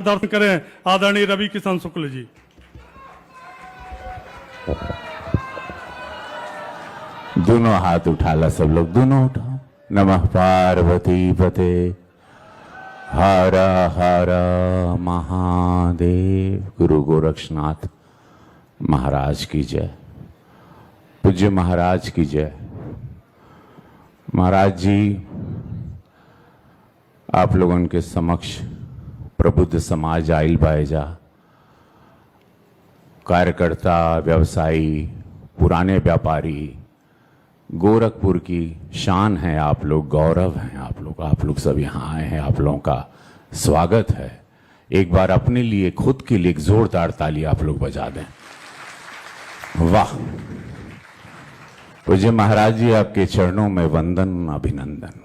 दर्शन करें आदरणीय रवि किशन शुक्ल जी। दोनों हाथ उठा ला सब लोग, दोनों उठाओ। नमः पार्वती पते हर हर महादेव। गुरु गोरक्षनाथ महाराज की जय, पूज्य महाराज की जय। महाराज जी, आप लोगों के समक्ष प्रबुद्ध समाज आइल बायजा, कार्यकर्ता, व्यवसायी, पुराने व्यापारी, गोरखपुर की शान है आप लोग, गौरव हैं आप लोग सब यहाँ आए हैं, आप लोगों का स्वागत है। एक बार अपने लिए, खुद के लिए एक जोरदार ताली आप लोग बजा दें। वाह! पूज्य महाराज जी, आपके चरणों में वंदन, अभिनंदन।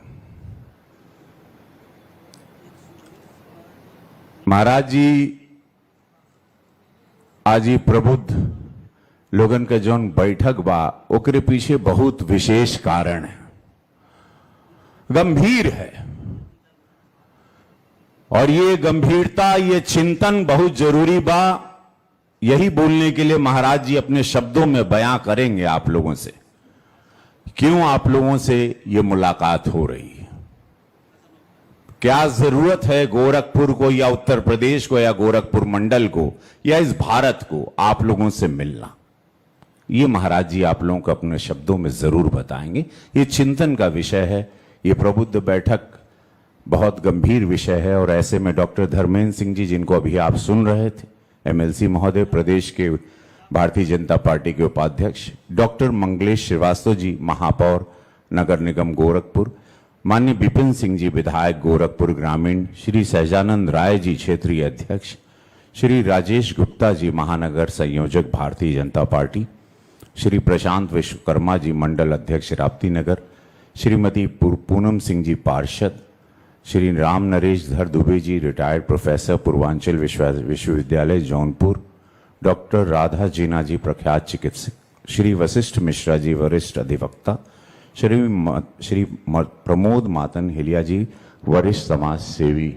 महाराज जी, आज ही प्रबुद्ध लोगन का जौन बैठक बा, ओकरे पीछे बहुत विशेष कारण है, गंभीर है। और ये गंभीरता, ये चिंतन बहुत जरूरी बा। यही बोलने के लिए महाराज जी अपने शब्दों में बयां करेंगे आप लोगों से, क्यों आप लोगों से ये मुलाकात हो रही है, क्या जरूरत है गोरखपुर को या उत्तर प्रदेश को या गोरखपुर मंडल को या इस भारत को आप लोगों से मिलना। ये महाराज जी आप लोगों को अपने शब्दों में जरूर बताएंगे। ये चिंतन का विषय है, ये प्रबुद्ध बैठक बहुत गंभीर विषय है। और ऐसे में डॉक्टर धर्मेंद्र सिंह जी, जिनको अभी आप सुन रहे थे, एमएलसी महोदय, प्रदेश के भारतीय जनता पार्टी के उपाध्यक्ष, डॉक्टर मंगलेश श्रीवास्तव जी, महापौर नगर निगम गोरखपुर, माननीय विपिन सिंह जी, विधायक गोरखपुर ग्रामीण, श्री सहजानंद राय जी, क्षेत्रीय अध्यक्ष, श्री राजेश गुप्ता जी, महानगर संयोजक भारतीय जनता पार्टी, श्री प्रशांत विश्वकर्मा जी, मंडल अध्यक्ष राप्ती नगर, श्रीमती पूनम सिंह जी, पार्षद, श्री राम नरेश धर दुबे जी, रिटायर्ड प्रोफेसर, पूर्वांचल विश्वविद्यालय जौनपुर, डॉक्टर राधा जीना जी, प्रख्यात चिकित्सक, श्री वशिष्ठ मिश्रा जी, वरिष्ठ अधिवक्ता, श्री प्रमोद मातन हिलिया जी, वरिष्ठ समाज सेवी।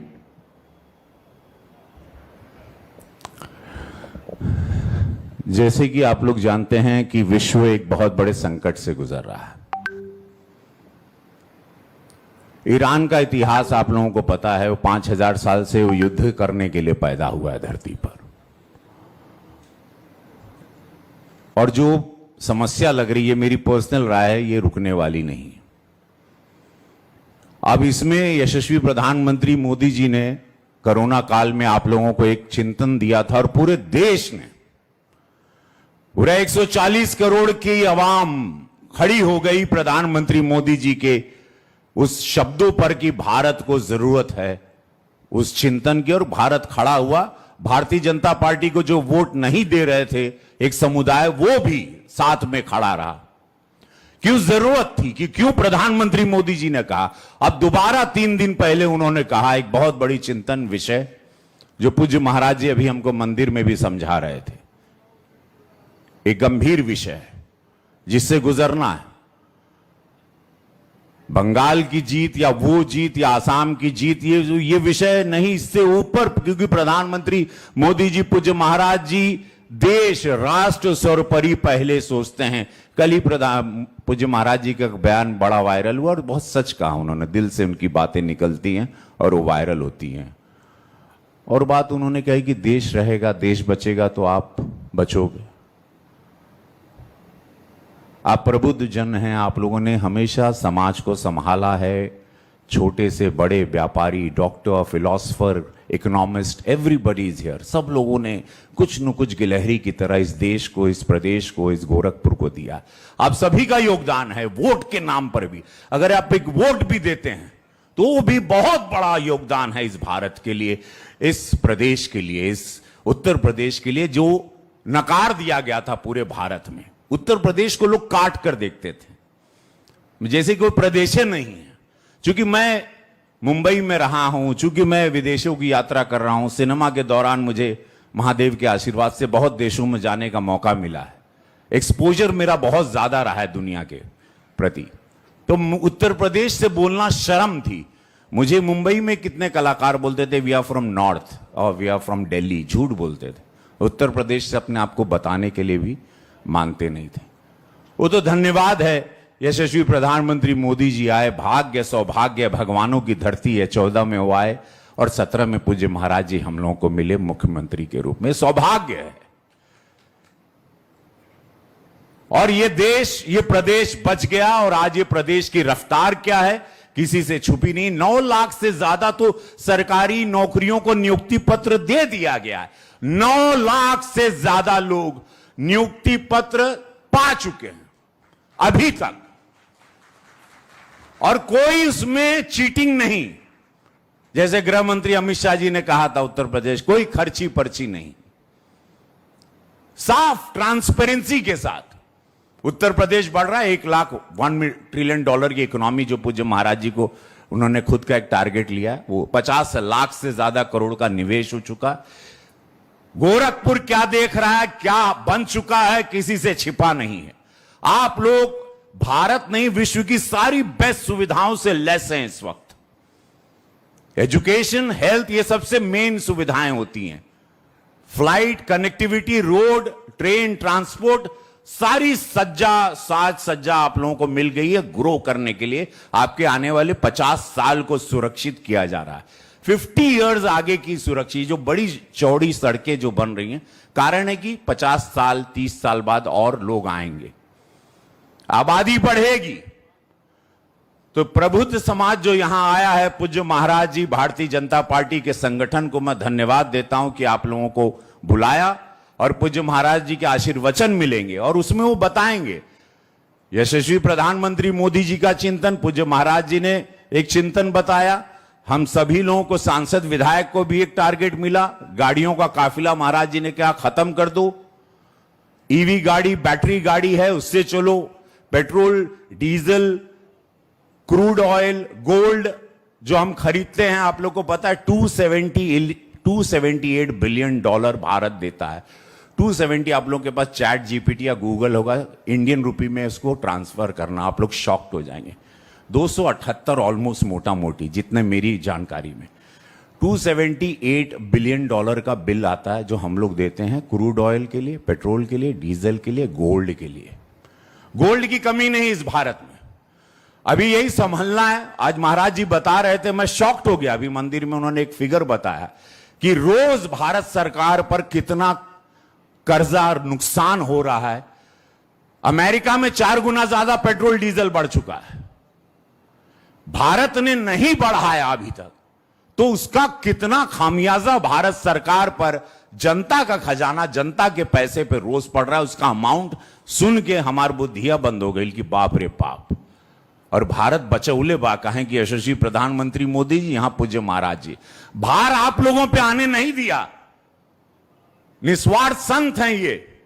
जैसे कि आप लोग जानते हैं कि विश्व एक बहुत बड़े संकट से गुजर रहा है। ईरान का इतिहास आप लोगों को पता है, वो 5000 साल से वो युद्ध करने के लिए पैदा हुआ है धरती पर। और जो समस्या लग रही है, मेरी पर्सनल राय है, ये रुकने वाली नहीं। अब इसमें यशस्वी प्रधानमंत्री मोदी जी ने कोरोना काल में आप लोगों को एक चिंतन दिया था, और पूरे देश ने, पूरा 140 करोड़ की आवाम खड़ी हो गई प्रधानमंत्री मोदी जी के उस शब्दों पर कि भारत को जरूरत है, उस चिंतन की। और भारत खड़ा हुआ। भारतीय जनता पार्टी को जो वोट नहीं दे रहे थे एक समुदाय, वो भी साथ में खड़ा रहा। क्यों जरूरत थी, कि क्यों प्रधानमंत्री मोदी जी ने कहा। अब दोबारा 3 दिन पहले उन्होंने कहा एक बहुत बड़ी चिंतन विषय, जो पूज्य महाराज जी अभी हमको मंदिर में भी समझा रहे थे। एक गंभीर विषय है जिससे गुजरना है। बंगाल की जीत या वो जीत या आसाम की जीत, ये विषय नहीं, इससे ऊपर, क्योंकि प्रधानमंत्री मोदी जी, पूज्य महाराज जी देश, राष्ट्र सर्वोपरि पहले सोचते हैं। कल ही पूज्य महाराज जी का बयान बड़ा वायरल हुआ, और बहुत सच कहा उन्होंने, दिल से उनकी बातें निकलती हैं और वो वायरल होती हैं। और बात उन्होंने कही कि देश रहेगा, देश बचेगा तो आप बचोगे। आप प्रबुद्ध जन हैं, आप लोगों ने हमेशा समाज को संभाला है। छोटे से बड़े व्यापारी, doctor, philosopher, economist, everybody is here. सब लोगों ने कुछ न कुछ गिलहरी की तरह इस देश को, इस प्रदेश को, इस गोरखपुर को दिया। आप सभी का योगदान है, वोट के नाम पर भी। अगर आप एक वोट भी देते हैं तो वो भी बहुत बड़ा योगदान है इस भारत के लिए, इस प्रदेश के लिए, इस उत्तर प्रदेश के लिए, जो नकार दिया गया था पूरे भारत में। उत्तर प्रदेश को लोग काट कर देखते थे, जैसे कोई प्रदेश नहीं है। चूंकि मैं मुंबई में रहा हूं, चूंकि मैं विदेशों की यात्रा कर रहा हूं, सिनेमा के दौरान मुझे महादेव के आशीर्वाद से बहुत देशों में जाने का मौका मिला है। एक्सपोजर मेरा बहुत ज्यादा रहा है दुनिया के प्रति। तो उत्तर प्रदेश से बोलना शर्म थी। मुझे मुंबई में कितने कलाकार बोलते थे वी आर फ्रॉम नॉर्थ और वी आर फ्रॉम दिल्ली, झूठ बोलते थे। उत्तर प्रदेश से अपने आप को बताने के लिए भी मानते नहीं थे। वो तो धन्यवाद है यशस्वी प्रधानमंत्री मोदी जी आए, भाग्य सौभाग्य भगवानों की धरती है। 14 में वो आए और 17 में पूज्य महाराज जी हम लोगों को मिले मुख्यमंत्री के रूप में, सौभाग्य है। और ये देश, ये प्रदेश बच गया। और आज ये प्रदेश की रफ्तार क्या है किसी से छुपी नहीं। 9 लाख से ज्यादा तो सरकारी नौकरियों को नियुक्ति पत्र दे दिया गया है। 9 लाख से ज्यादा लोग नियुक्ति पत्र पा चुके हैं अभी तक, और कोई उसमें चीटिंग नहीं। जैसे गृह मंत्री अमित शाह जी ने कहा था, उत्तर प्रदेश कोई खर्ची पर्ची नहीं, साफ ट्रांसपेरेंसी के साथ उत्तर प्रदेश बढ़ रहा है। 1 ट्रिलियन डॉलर की इकोनॉमी जो पूज्य महाराज जी को उन्होंने खुद का एक टारगेट लिया है, वो 50 लाख से ज्यादा करोड़ का निवेश हो चुका। गोरखपुर क्या देख रहा है, क्या बन चुका है, किसी से छिपा नहीं है। आप लोग भारत नहीं विश्व की सारी बेस्ट सुविधाओं से लेस हैं इस वक्त। एजुकेशन, हेल्थ, ये सबसे मेन सुविधाएं होती हैं। Flight connectivity, road, train, transport, सारी साज सज्जा आप लोगों को मिल गई है ग्रो करने के लिए। आपके आने वाले 50 साल को सुरक्षित किया जा रहा है। 50 इयर्स आगे की सुरक्षित, जो बड़ी चौड़ी सड़कें जो बन रही हैं, कारण है कि 50 साल 30 साल बाद और लोग आएंगे, आबादी बढ़ेगी। तो प्रबुद्ध समाज जो यहां आया है, पूज्य महाराज जी, भारतीय जनता पार्टी के संगठन को मैं धन्यवाद देता हूं कि आप लोगों को बुलाया और पूज्य महाराज जी के आशीर्वचन मिलेंगे और उसमें वो बताएंगे यशस्वी प्रधानमंत्री मोदी जी का चिंतन। पूज्य महाराज जी ने एक चिंतन बताया। हम सभी लोगों को, सांसद विधायक को भी एक टारगेट मिला। गाड़ियों का काफिला महाराज जी ने कहा खत्म कर दो। ईवी गाड़ी, बैटरी गाड़ी है, उससे चलो। Petrol, diesel, crude oil, gold जो हम खरीदते हैं, आप लोग को पता है 278 बिलियन डॉलर भारत देता है। 270, आप लोगों के पास चैट जीपीटी या गूगल होगा, इंडियन रुपी में इसको ट्रांसफर करना, आप लोग शॉक्ड हो जाएंगे। 278 ऑलमोस्ट, मोटा मोटी, जितने मेरी जानकारी में 278 बिलियन डॉलर का बिल आता है जो हम लोग देते हैं क्रूड ऑयल के लिए, पेट्रोल के लिए, डीजल के लिए, गोल्ड के लिए। गोल्ड की कमी नहीं इस भारत में, अभी यही संभलना है। आज महाराज जी बता रहे थे, मैं शॉक्ड हो गया। अभी मंदिर में उन्होंने एक फिगर बताया कि रोज भारत सरकार पर कितना कर्जा और नुकसान हो रहा है। अमेरिका में 4 गुना ज्यादा पेट्रोल डीजल बढ़ चुका है, भारत ने नहीं बढ़ाया अभी तक। तो उसका कितना खामियाजा भारत सरकार पर, जनता का खजाना, जनता के पैसे पे रोज पड़ रहा है। उसका अमाउंट सुन के हमारी बुद्धियां बंद हो गई कि बाप रे बाप। और भारत बचौले बा कहें कि यशस्वी प्रधानमंत्री मोदी जी, यहां पूज्य महाराज जी, भार आप लोगों पे आने नहीं दिया। निस्वार्थ संत हैं ये,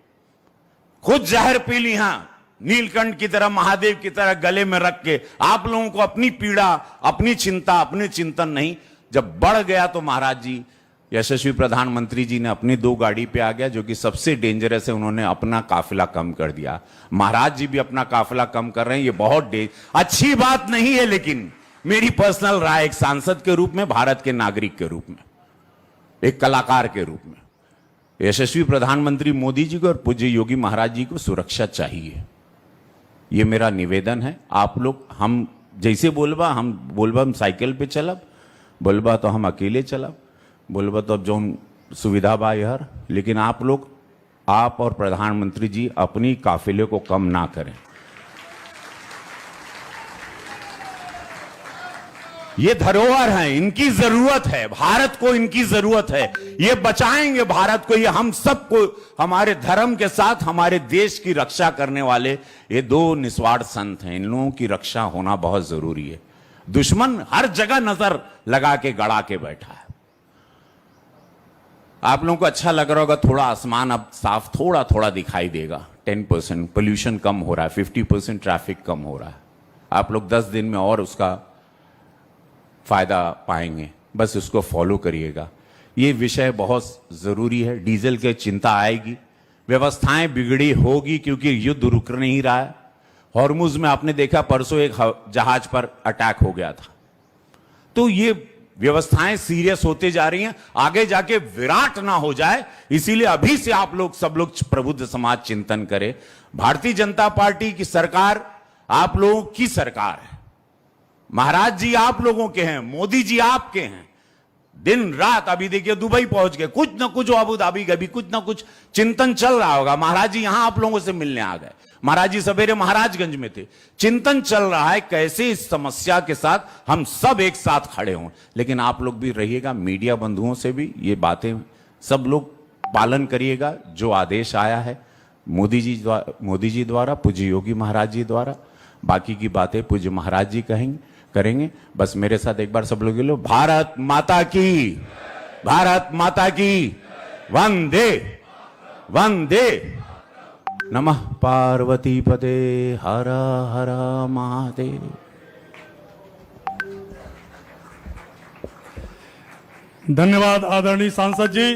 खुद जहर पी ली, हां, नीलकंठ की तरह, महादेव की तरह गले में रख के आप लोगों को अपनी पीड़ा, अपनी चिंता, अपने चिंतन नहीं। जब बढ़ गया तो महाराज जी, यशस्वी प्रधानमंत्री जी ने अपनी 2 गाड़ी पे आ गया, जो कि सबसे डेंजरस है। उन्होंने अपना काफिला कम कर दिया। महाराज जी भी अपना काफिला कम कर रहे हैं। ये बहुत अच्छी बात नहीं है, लेकिन मेरी पर्सनल राय, एक सांसद के रूप में, भारत के नागरिक के रूप में, एक कलाकार के रूप में, यशस्वी प्रधानमंत्री मोदी जी को और पूज्य योगी महाराज जी को सुरक्षा चाहिए। ये मेरा निवेदन है। आप लोग, हम जैसे बोलबा, हम साइकिल पे चलब, बोलबा तो हम अकेले चलब, बोलबा तो अब जो सुविधा बा यार, लेकिन आप लोग, आप और प्रधानमंत्री जी अपनी काफिले को कम ना करें। ये धरोहर है, इनकी जरूरत है, भारत को इनकी जरूरत है। ये बचाएंगे भारत को, ये हम सबको, हमारे धर्म के साथ हमारे देश की रक्षा करने वाले ये 2 निस्वार्थ संत हैं। इन लोगों की रक्षा होना बहुत जरूरी है। दुश्मन हर जगह नजर लगा के गड़ा के बैठा है। आप लोगों को अच्छा लग रहा होगा, थोड़ा आसमान अब साफ थोड़ा थोड़ा दिखाई देगा। 10% पोल्यूशन कम हो रहा है, 50% ट्रैफिक कम हो रहा है। आप लोग 10 दिन में और उसका फायदा पाएंगे, बस उसको फॉलो करिएगा। ये विषय बहुत जरूरी है। डीजल की चिंता आएगी, व्यवस्थाएं बिगड़ी होगी, क्योंकि युद्ध रुक नहीं रहा है। हॉर्मुज में आपने देखा, परसों एक जहाज पर अटैक हो गया था। तो ये व्यवस्थाएं सीरियस होते जा रही हैं, आगे जाके विराट ना हो जाए, इसीलिए अभी से आप लोग सब लोग प्रबुद्ध समाज चिंतन करें। भारतीय जनता पार्टी की सरकार आप लोगों की सरकार है, महाराज जी आप लोगों के हैं, मोदी जी आपके हैं। दिन रात अभी देखिए दुबई पहुंच गए, कुछ ना कुछ अबू धाबी गए, कुछ ना कुछ चिंतन चल रहा होगा। महाराज जी यहां आप लोगों से मिलने आ गए, महाराज जी सवेरे महाराजगंज में थे, चिंतन चल रहा है कैसे इस समस्या के साथ हम सब एक साथ खड़े हों। लेकिन आप लोग भी रहिएगा, मीडिया बंधुओं से भी ये बातें सब लोग पालन करिएगा, जो आदेश आया है मोदी जी द्वारा, पूज्य योगी महाराज जी द्वारा। बाकी की बातें पूज्य महाराज जी करेंगे। बस मेरे साथ एक बार सब लोग लो, भारत माता की, भारत माता की, वंदे वंदे। नमः पार्वती पते, हर हर महादेव। धन्यवाद आदरणीय सांसद जी।